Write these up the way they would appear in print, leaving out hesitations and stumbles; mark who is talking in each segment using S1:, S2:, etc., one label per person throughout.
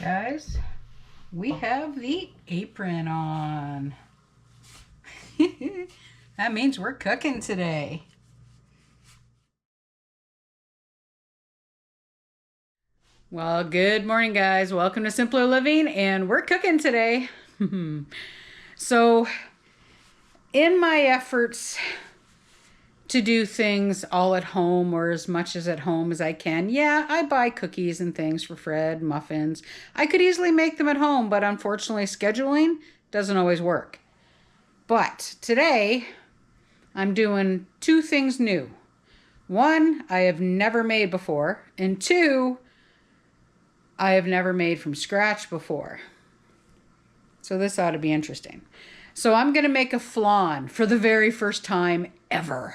S1: Guys, we have the apron on. That means we're cooking today. Well, good morning, guys. Welcome to Simpler Living, and we're cooking today. So, in my efforts to do things all at home, or as much as at home as I can, yeah, I buy cookies and things for Fred, muffins. I could easily make them at home, but unfortunately scheduling doesn't always work. But today I'm doing two things new. One, I have never made before, and two, I have never made from scratch before. So this ought to be interesting. So I'm going to make a flan for the very first time ever.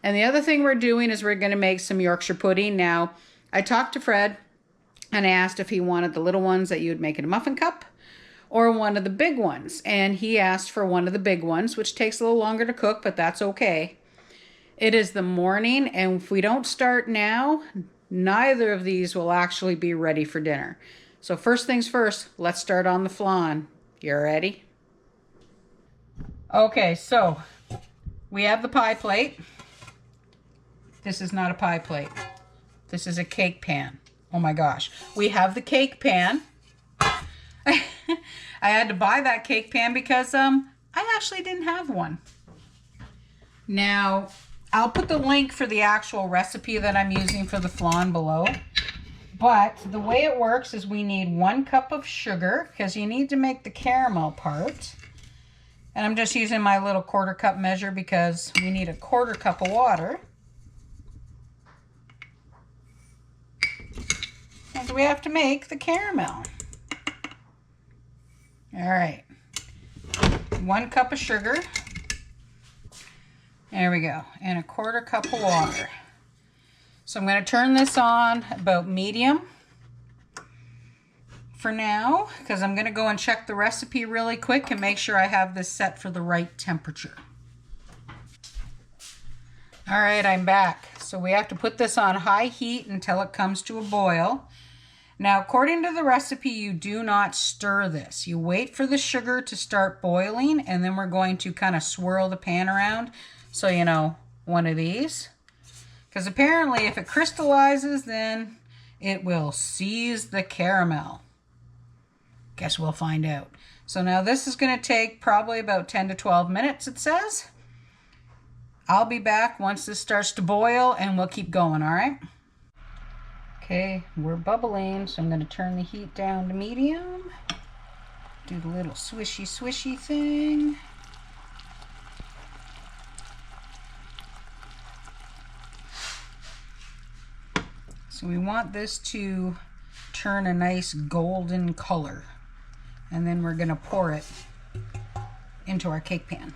S1: And the other thing we're doing is we're going to make some Yorkshire pudding. Now, I talked to Fred and I asked if he wanted the little ones that you would make in a muffin cup or one of the big ones. And he asked for one of the big ones, which takes a little longer to cook, but that's okay. It is the morning, and if we don't start now, neither of these will actually be ready for dinner. So first things first, let's start on the flan. You ready? Okay, so we have the pie plate. This is not a pie plate. This is a cake pan. Oh my gosh. We have the cake pan. I had to buy that cake pan because I actually didn't have one. Now, I'll put the link for the actual recipe that I'm using for the flan below. But the way it works is we need 1 cup of sugar because you need to make the caramel part. And I'm just using my little 1/4 cup measure because we need a 1/4 cup of water. And we have to make the caramel. All right. 1 cup of sugar. There we go. And a 1/4 cup of water. So I'm going to turn this on about medium for now, because I'm going to go and check the recipe really quick and make sure I have this set for the right temperature. All right, I'm back. So we have to put this on high heat until it comes to a boil. Now, according to the recipe, you do not stir this. You wait for the sugar to start boiling, and then we're going to kind of swirl the pan around. So, you know, one of these. Because apparently if it crystallizes, then it will seize the caramel. Guess we'll find out. So now this is going to take probably about 10 to 12 minutes, it says. I'll be back once this starts to boil, and we'll keep going, all right? Okay, we're bubbling, so I'm going to turn the heat down to medium. Do the little swishy thing. So we want this to turn a nice golden color. And then we're going to pour it into our cake pan.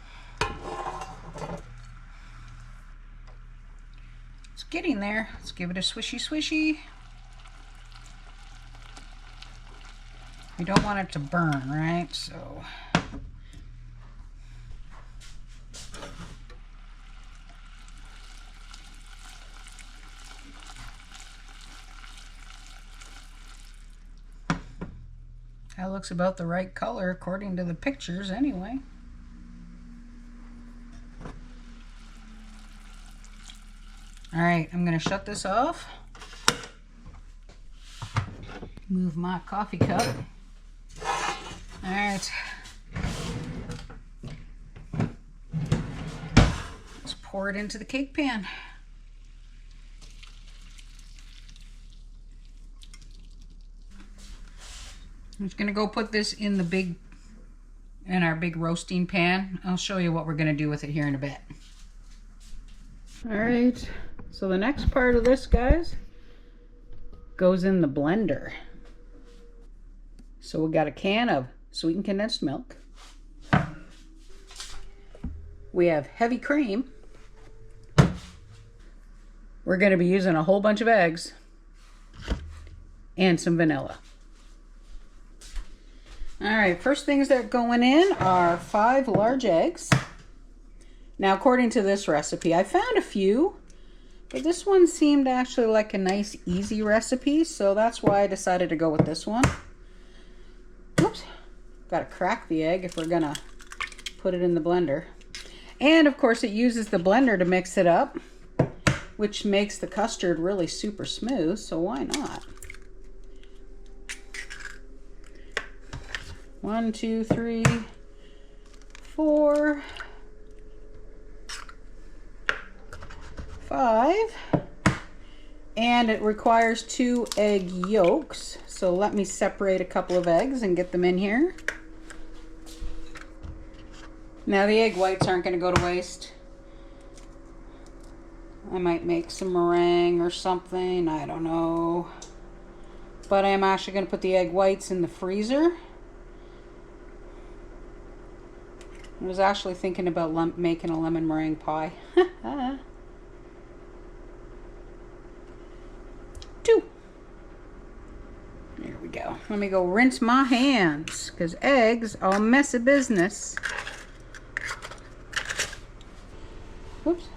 S1: It's getting there. Let's give it a swishy. We don't want it to burn, right? So that looks about the right color according to the pictures anyway. All right, I'm going to shut this off. Move my coffee cup. All right. Let's pour it into the cake pan. I'm just going to go put this in our big roasting pan. I'll show you what we're going to do with it here in a bit. All right, so the next part of this, guys, goes in the blender. So we got a can of sweetened condensed milk. We have heavy cream. We're going to be using a whole bunch of eggs and some vanilla. All right, first things that are going in are 5 large eggs. Now, according to this recipe, I found a few But this one seemed actually like a nice, easy recipe, so that's why I decided to go with this one. Oops. Gotta crack the egg if we're gonna put it in the blender. And of course it uses the blender to mix it up, which makes the custard really super smooth, so why not? 1, 2, 3, 4, 5. And it requires 2 egg yolks. So let me separate a couple of eggs and get them in here. Now the egg whites aren't going to go to waste. I might make some meringue or something, I don't know. But I am actually going to put the egg whites in the freezer. I was actually thinking about making a lemon meringue pie. 2. There we go. Let me go rinse my hands, because eggs are a messy business. Whoops.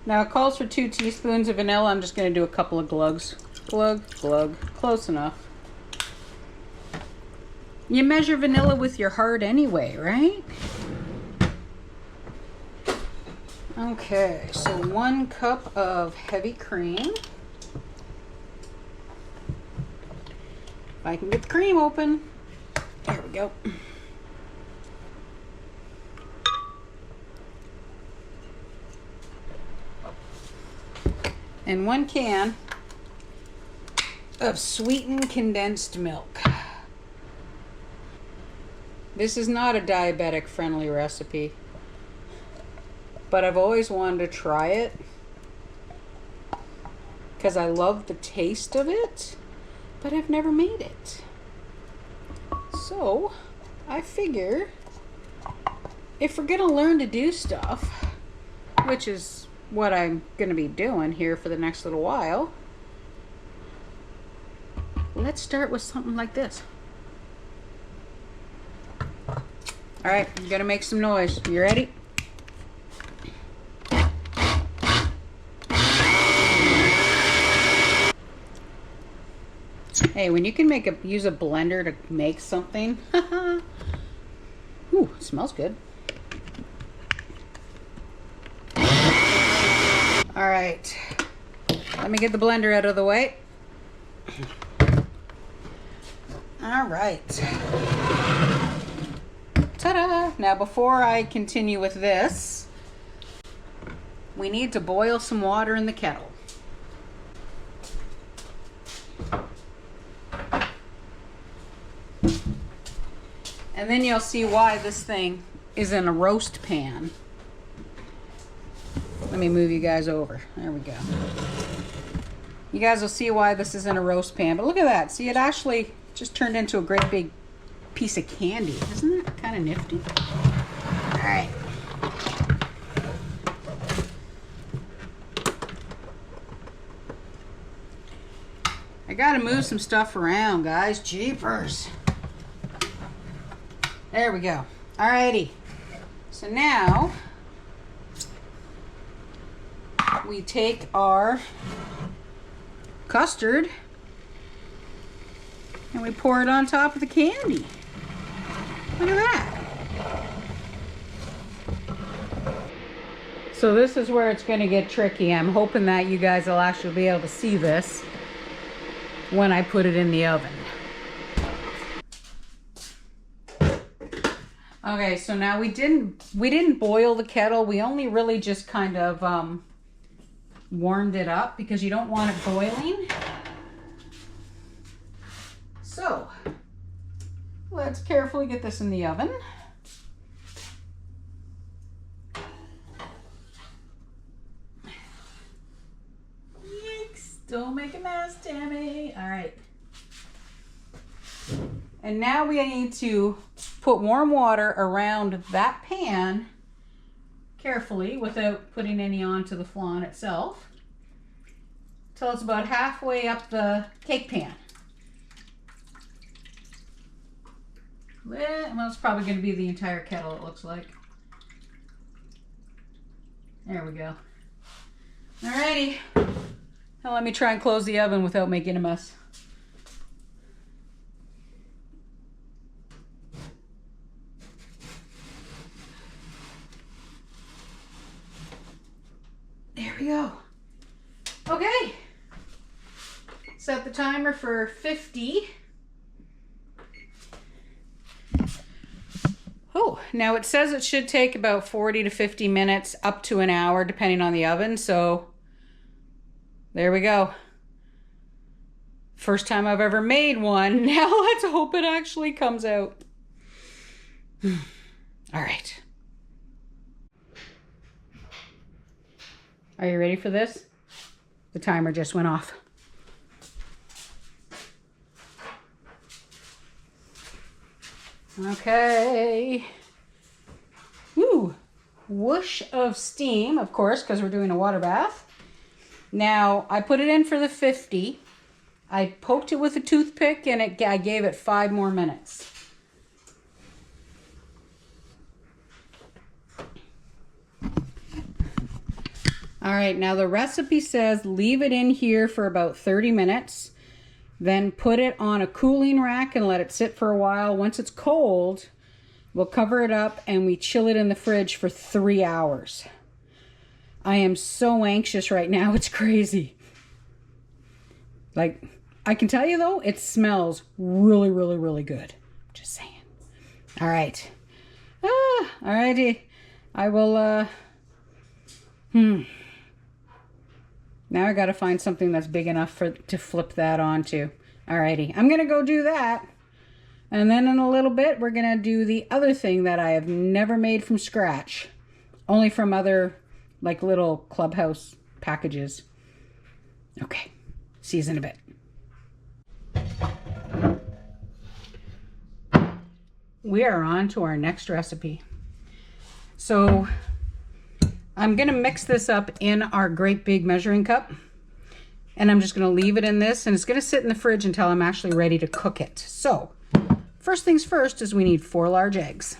S1: Now it calls for 2 teaspoons of vanilla. I'm just going to do a couple of glugs. Glug, glug. Close enough. You measure vanilla with your heart anyway, right? Okay, so 1 cup of heavy cream. If I can get the cream open. There we go. And 1 can of sweetened condensed milk. This is not a diabetic friendly recipe, but I've always wanted to try it because I love the taste of it, but I've never made it. So I figure if we're gonna learn to do stuff, which is what I'm gonna be doing here for the next little while, let's start with something like this. All right, I'm gonna make some noise. You ready? Hey, when you can use a blender to make something, ooh, it smells good. All right, let me get the blender out of the way. All right. Ta-da! Now before I continue with this, we need to boil some water in the kettle. And then you'll see why this thing is in a roast pan. Let me move you guys over. There we go. You guys will see why this is in a roast pan. But look at that. See, it actually just turned into a great big piece of candy. Isn't that kind of nifty? All right. I gotta move some stuff around, guys. Jeepers. There we go. Alrighty. So now we take our custard and we pour it on top of the candy. Look at that. So this is where it's going to get tricky. I'm hoping that you guys will actually be able to see this when I put it in the oven. Okay, so now we didn't boil the kettle. We only really just kind of warmed it up because you don't want it boiling. So let's carefully get this in the oven. Yikes, don't make a mess, Tammy. All right. And now we need to put warm water around that pan carefully without putting any onto the flan itself till it's about halfway up the cake pan. Well, it's probably going to be the entire kettle, it looks like. There we go. Alrighty. Now let me try and close the oven without making a mess. There we go. Okay. Set the timer for 50. Oh, now it says it should take about 40 to 50 minutes, up to an hour, depending on the oven. So there we go. First time I've ever made one. Now let's hope it actually comes out. All right. Are you ready for this? The timer just went off. Okay. Woo! Whoosh of steam, of course, because we're doing a water bath. Now, I put it in for the 50. I poked it with a toothpick and I gave it 5 more minutes. All right, now the recipe says leave it in here for about 30 minutes. Then put it on a cooling rack and let it sit for a while. Once it's cold, we'll cover it up and we chill it in the fridge for 3 hours. I am so anxious right now, it's crazy. Like, I can tell you though, it smells really, really, really good. Just saying. All right. Alrighty. I will, Now I gotta find something that's big enough to flip that onto. Alrighty, I'm gonna go do that. And then in a little bit, we're gonna do the other thing that I have never made from scratch. Only from other, like, little clubhouse packages. Okay, see you in a bit. We are on to our next recipe. So, I'm going to mix this up in our great big measuring cup. And I'm just going to leave it in this. And it's going to sit in the fridge until I'm actually ready to cook it. So, first things first is we need 4 large eggs.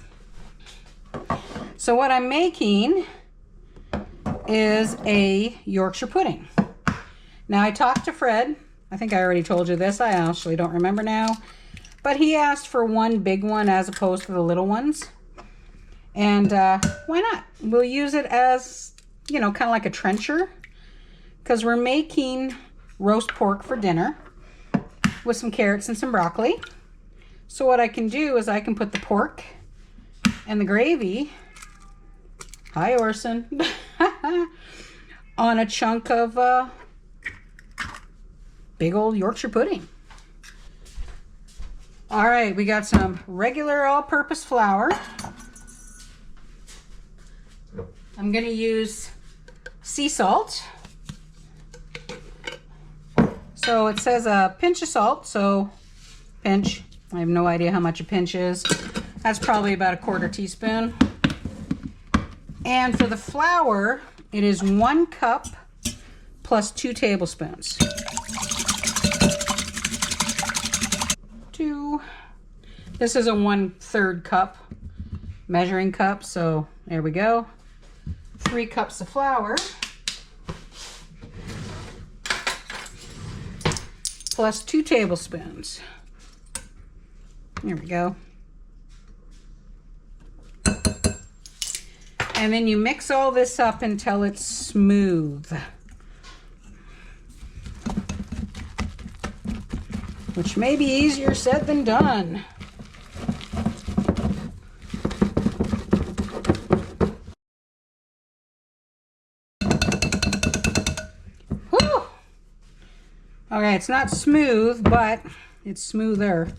S1: So what I'm making is a Yorkshire pudding. Now I talked to Fred. I think I already told you this. I actually don't remember now. But he asked for one big one as opposed to the little ones. And why not? We'll use it as, you know, kind of like a trencher, because we're making roast pork for dinner with some carrots and some broccoli. So what I can do is I can put the pork and the gravy, hi Orson, on a chunk of big old Yorkshire pudding. All right, we got some regular all-purpose flour. I'm going to use sea salt. So it says a pinch of salt, so pinch. I have no idea how much a pinch is. That's probably about 1/4 teaspoon. And for the flour, it is 1 cup plus 2 tablespoons. 2. This is a 1/3 cup measuring cup, so there we go. 3 cups of flour plus 2 tablespoons. There we go. And then you mix all this up until it's smooth, which may be easier said than done. Okay, it's not smooth, but it's smoother.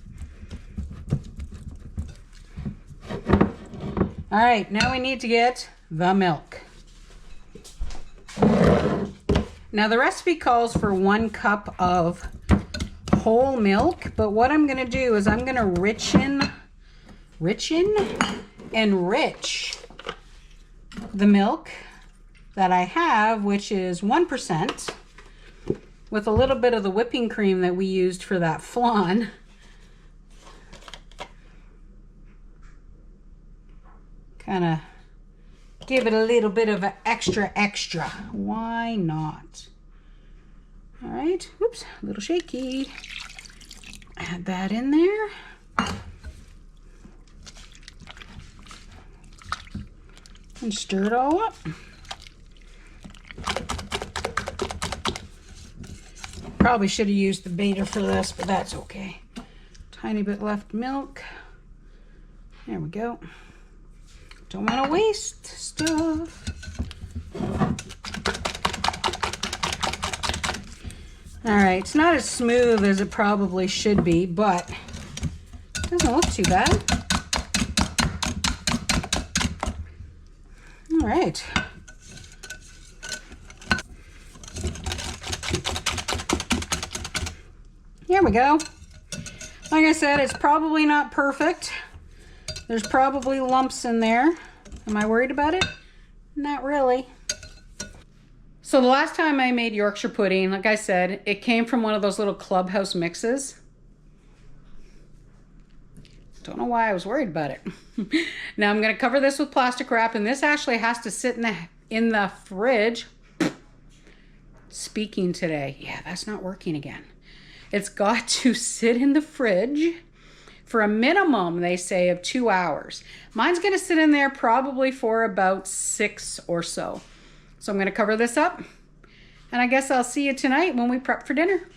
S1: All right, now we need to get the milk. Now the recipe calls for 1 cup of whole milk, but what I'm gonna do is I'm gonna enrich the milk that I have, which is 1%. With a little bit of the whipping cream that we used for that flan. Kind of Give it a little bit of an extra. Why not? All right, oops, a little shaky. Add that in there. And stir it all up. Probably should have used the beater for this, but that's okay. Tiny bit left milk. There we go. Don't want to waste stuff. All right, it's not as smooth as it probably should be, but it doesn't look too bad. All right. Here we go. Like I said, it's probably not perfect. There's probably lumps in there. Am I worried about it? Not really. So the last time I made Yorkshire pudding, like I said, it came from one of those little clubhouse mixes. Don't know why I was worried about it. Now I'm going to cover this with plastic wrap, and this actually has to sit in the fridge. Speaking today. Yeah, that's not working again. It's got to sit in the fridge for a minimum, they say, of 2 hours. Mine's going to sit in there probably for about 6 or so. So I'm going to cover this up, and I guess I'll see you tonight when we prep for dinner.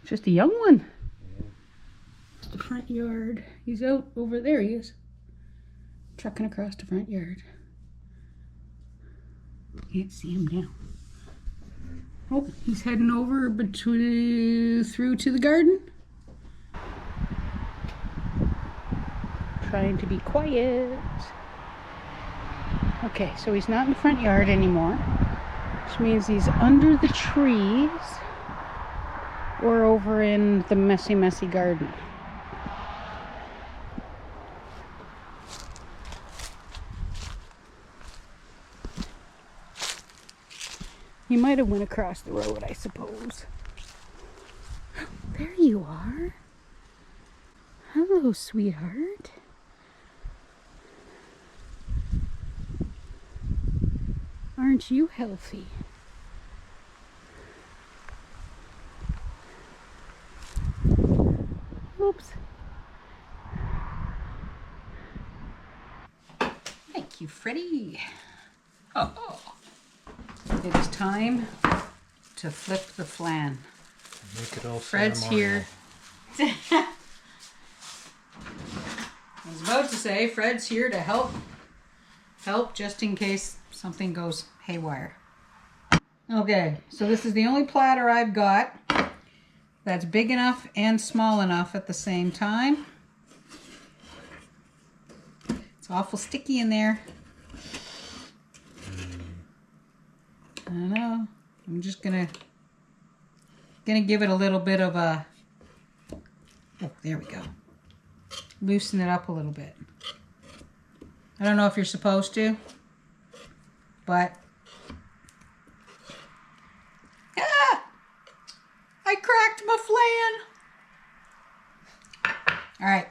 S1: Just a young one. It's the front yard. He's out over there. He is. Trucking across the front yard. Can't see him now. Oh, he's heading over through to the garden. Trying to be quiet. Okay, so he's not in the front yard anymore, which means he's under the trees or over in the messy garden. He might have went across the road, I suppose. There you are. Hello, sweetheart. Aren't you healthy? Oops. Thank you, Freddie. Oh. It is time to flip the flan.
S2: Make it all
S1: Fred's here. I was about to say Fred's here to help just in case something goes haywire. Okay, so this is the only platter I've got that's big enough and small enough at the same time. It's awful sticky in there. I don't know. I'm just gonna give it a little bit of a, oh, there we go. Loosen it up a little bit. I don't know if you're supposed to, but I cracked my flan. All right.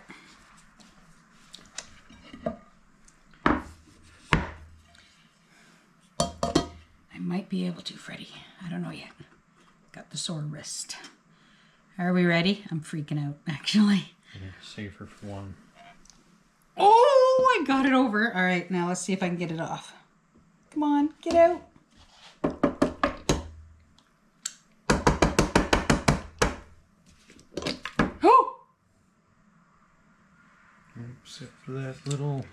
S1: I might be able to, Freddie. I don't know yet. Got the sore wrist. Are we ready? I'm freaking out, actually.
S2: Yeah, safer for one.
S1: Oh, I got it over. All right, now let's see if I can get it off. Come on, get out. Oh!
S2: Except for that little...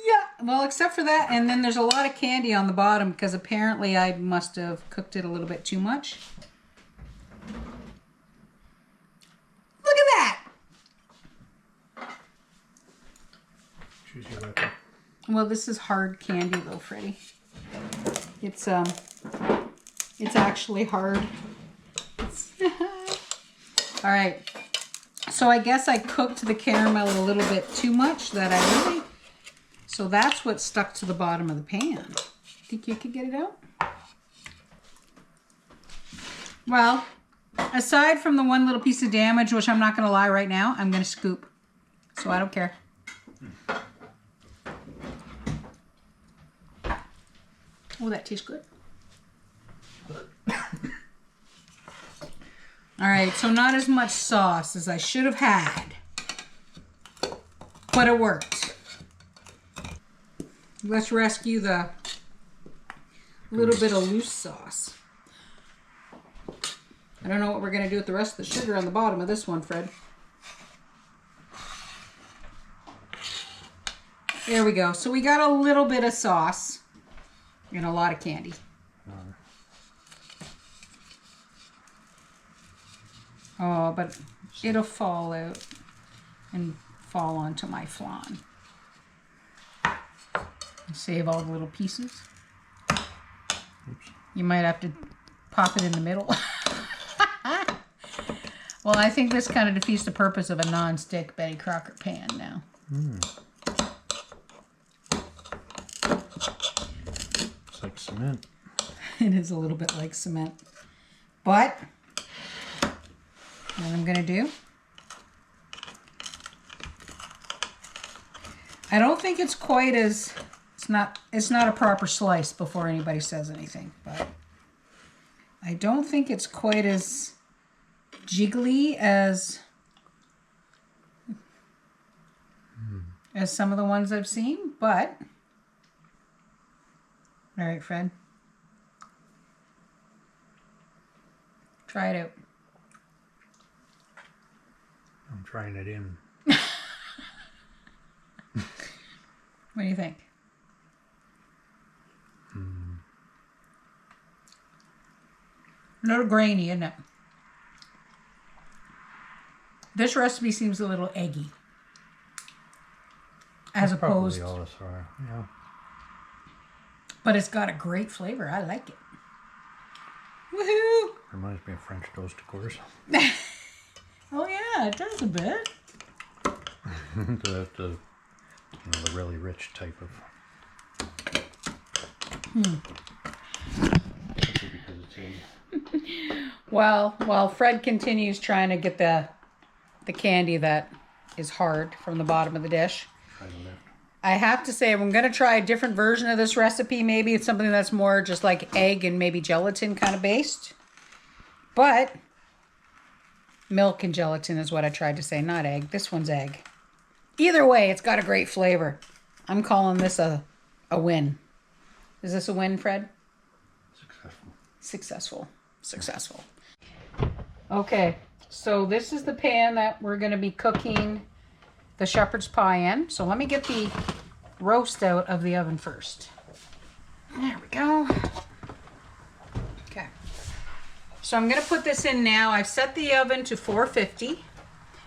S1: Yeah, well, except for that, and then there's a lot of candy on the bottom because apparently I must have cooked it a little bit too much. Look at that!
S2: Choose your weapon.
S1: Well, this is hard candy though, Freddie. It's actually hard. All right. So I guess I cooked the caramel a little bit too much so that's what stuck to the bottom of the pan. Think you could get it out? Well, Aside from the one little piece of damage, which I'm not going to lie right now, I'm going to scoop. So I don't care. Oh, that tastes good. All right, so not as much sauce as I should have had, but it worked. Let's rescue the little bit of loose sauce. I don't know what we're going to do with the rest of the sugar on the bottom of this one, Fred. There we go. So we got a little bit of sauce and a lot of candy. Oh, but it'll fall out and fall onto my flan. Save all the little pieces.
S2: Oops.
S1: You might have to pop it in the middle. Well, I think this kind of defeats the purpose of a non-stick Betty Crocker pan now.
S2: It's like cement.
S1: It is a little bit like cement. But what I'm going to do, I don't think it's quite as, it's not a proper slice before anybody says anything, but I don't think it's quite as jiggly as some of the ones I've seen, but all right, Fred, try it out.
S2: I'm trying it in.
S1: What do you think? A little grainy, isn't it? This recipe seems a little eggy. As
S2: That's
S1: opposed,
S2: probably all this are. Yeah.
S1: but it's got a great flavor. I like it. Woohoo!
S2: Reminds me of French toast, of course.
S1: Oh yeah, it does a bit.
S2: the really rich type of. Especially because it's in.
S1: While Fred continues trying to get the candy that is hard from the bottom of the dish,
S2: Try to lift.
S1: I have to say I'm going to try a different version of this recipe. Maybe it's something that's more just like egg and maybe gelatin kind of based. But milk and gelatin is what I tried to say, not egg. This one's egg. Either way, it's got a great flavor. I'm calling this a win. Is this a win, Fred?
S2: Successful.
S1: Successful. Okay, so this is the pan that we're going to be cooking the shepherd's pie in. So let me get the roast out of the oven first. There we go. Okay. So I'm going to put this in now. I've set the oven to 450.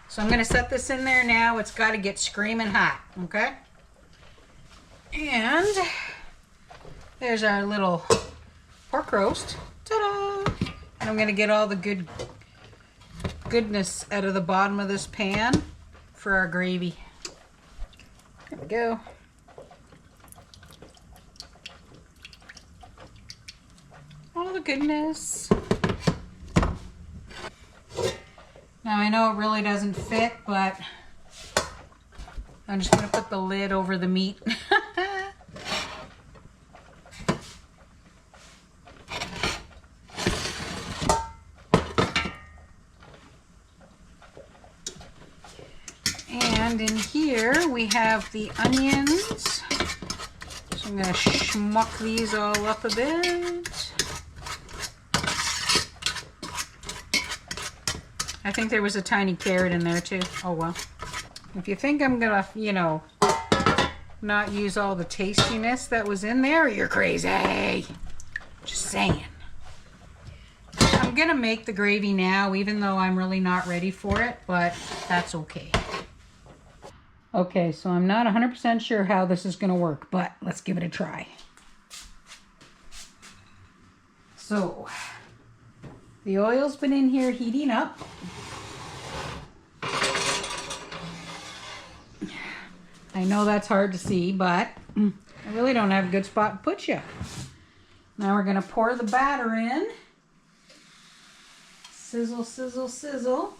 S1: So I'm going to set this in there now. It's got to get screaming hot, okay? And there's our little pork roast. Ta-da! And I'm going to get all the goodness out of the bottom of this pan for our gravy. There we go. All the goodness. Now I know it really doesn't fit, but I'm just going to put the lid over the meat. And in here we have the onions. So I'm going to schmuck these all up a bit. I think there was a tiny carrot in there too. Oh well. If you think I'm going to, not use all the tastiness that was in there, you're crazy. Just saying. I'm going to make the gravy now, even though I'm really not ready for it, but that's okay. Okay, so I'm not 100% sure how this is going to work, but let's give it a try. So, the oil's been in here heating up. I know that's hard to see, but I really don't have a good spot to put you. Now we're going to pour the batter in. Sizzle, sizzle, sizzle.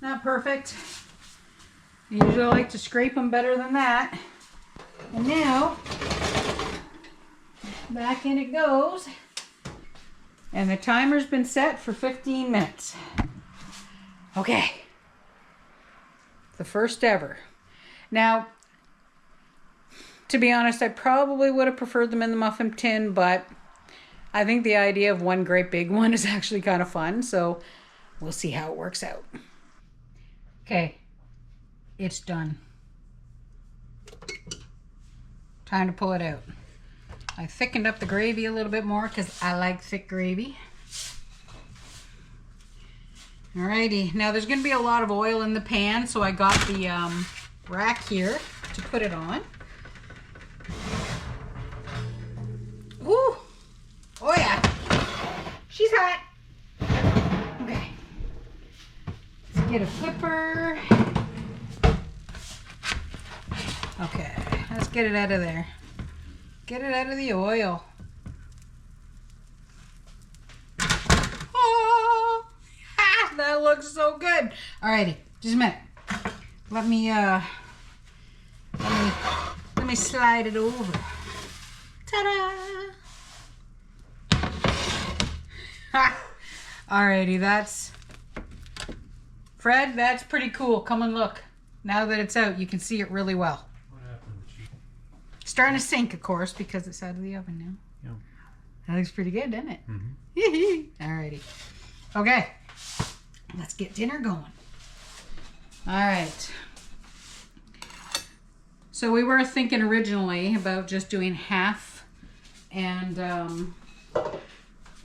S1: Not perfect. I usually like to scrape them better than that. And now, back in it goes. And the timer's been set for 15 minutes. Okay. The first ever. Now, to be honest, I probably would have preferred them in the muffin tin, but I think the idea of one great big one is actually kind of fun, so we'll see how it works out. Okay, it's done. Time to pull it out. I thickened up the gravy a little bit more because I like thick gravy. Alrighty, now there's going to be a lot of oil in the pan, so I got the rack here to put it on. Ooh! Oh yeah! She's hot! Okay. Let's get a flipper. Okay, let's get it out of there. Get it out of the oil. Oh! Ah, that looks so good. Alrighty, just a minute. Let me slide it over. Ta-da! Ha! Alrighty, that's Fred, that's pretty cool. Come and look. Now that it's out, you can see it really well.
S2: What happened?
S1: Starting to sink, of course, because it's out of the oven now.
S2: Yeah.
S1: That looks pretty good, doesn't it?
S2: Mm-hmm.
S1: Alrighty. Okay. Let's get dinner going. Alright. So we were thinking originally about just doing half and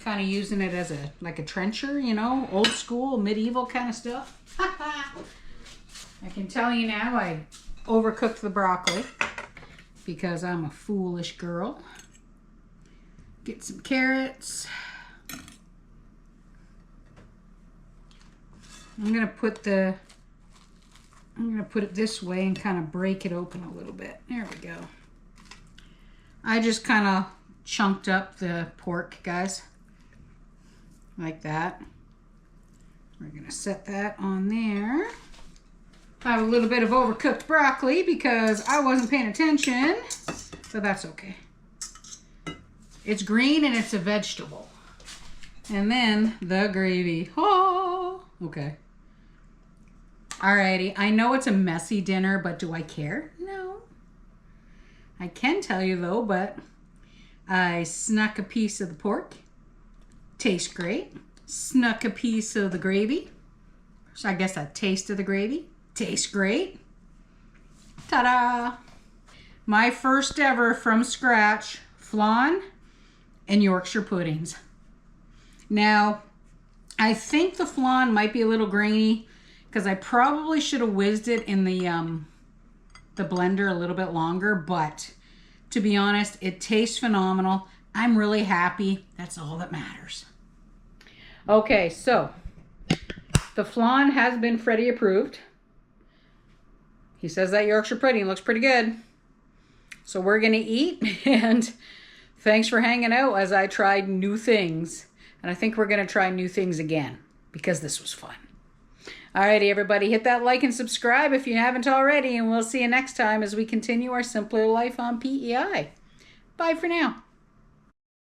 S1: kind of using it as like a trencher, you know, old school, medieval kind of stuff. I can tell you now I overcooked the broccoli because I'm a foolish girl. Get some carrots. I'm gonna put it this way and kind of break it open a little bit. There we go. I just kind of chunked up the pork, guys. Like that. We're gonna set that on there. I have a little bit of overcooked broccoli because I wasn't paying attention, but that's okay. It's green and it's a vegetable. And then the gravy. Oh, okay. Alrighty, I know it's a messy dinner, but do I care? No. I can tell you though, but I snuck a piece of the pork. Tastes great. Snuck a piece of the gravy. So I guess a taste of the gravy. Tastes great. Ta-da! My first ever from scratch flan and Yorkshire puddings. Now, I think the flan might be a little grainy because I probably should have whizzed it in the blender a little bit longer, but to be honest, it tastes phenomenal. I'm really happy. That's all that matters. Okay, so the flan has been Freddie approved. He says that Yorkshire pudding looks pretty good. So we're gonna eat, and thanks for hanging out as I tried new things. And I think we're gonna try new things again because this was fun. Alrighty, everybody, hit that like and subscribe if you haven't already, and we'll see you next time as we continue our simpler life on PEI. Bye for now.